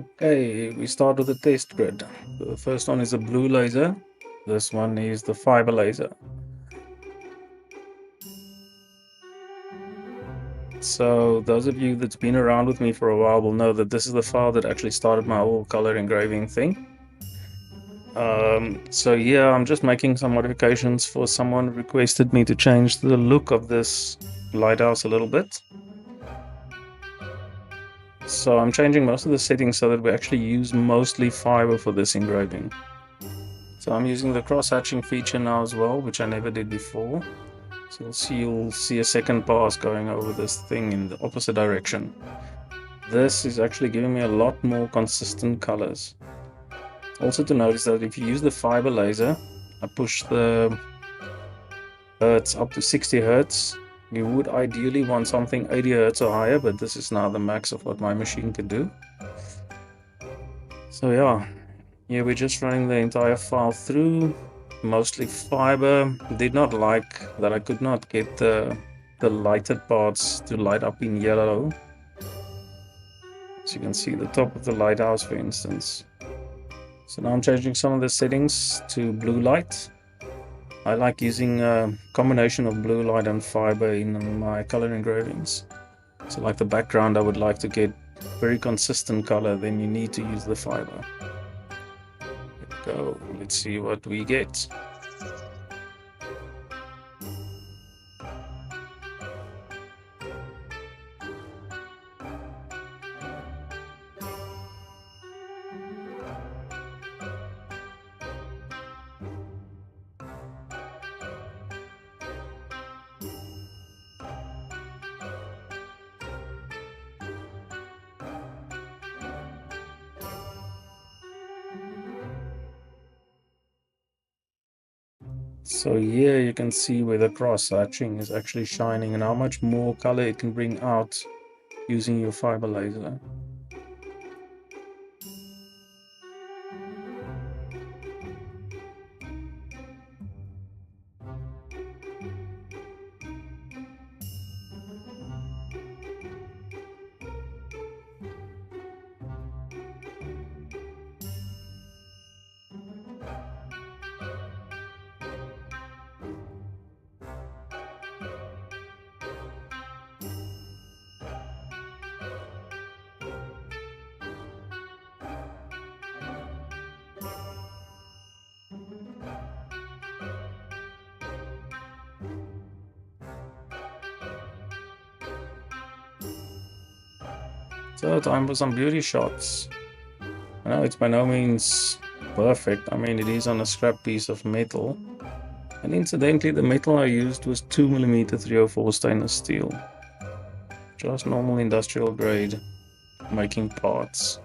Okay, we start with the test grid. The first one is a blue laser. This one is the fiber laser. So those of you that's been around with me for a while will know that this is the file that actually started my whole color engraving thing. So yeah, I'm just making some modifications for someone who requested me to change the look of this lighthouse a little bit. So I'm changing most of the settings so that we actually use mostly fiber for this engraving. So I'm using the cross-hatching feature now as well, which I never did before. So you'll see a second pass going over this thing in the opposite direction. This is actually giving me a lot more consistent colors. Also to notice that if you use the fiber laser, I push the hertz up to 60 hertz. You would ideally want something 80 hertz or higher, but this is now the max of what my machine can do. So yeah, we're just running the entire file through, mostly fiber. Did not like that I could not get the lighted parts to light up in yellow. So you can see the top of the lighthouse, for instance. So now I'm changing some of the settings to blue light. I like using a combination of blue light and fiber in my color engravings. So like the background, I would like to get very consistent color, then you need to use the fiber. Go, let's see what we get. So here you can see where the cross hatching is actually shining and how much more color it can bring out using your fiber laser. So time for some beauty shots. I know it's by no means perfect. I mean, it is on a scrap piece of metal. And incidentally, the metal I used was 2mm 304 stainless steel. Just normal industrial grade making parts.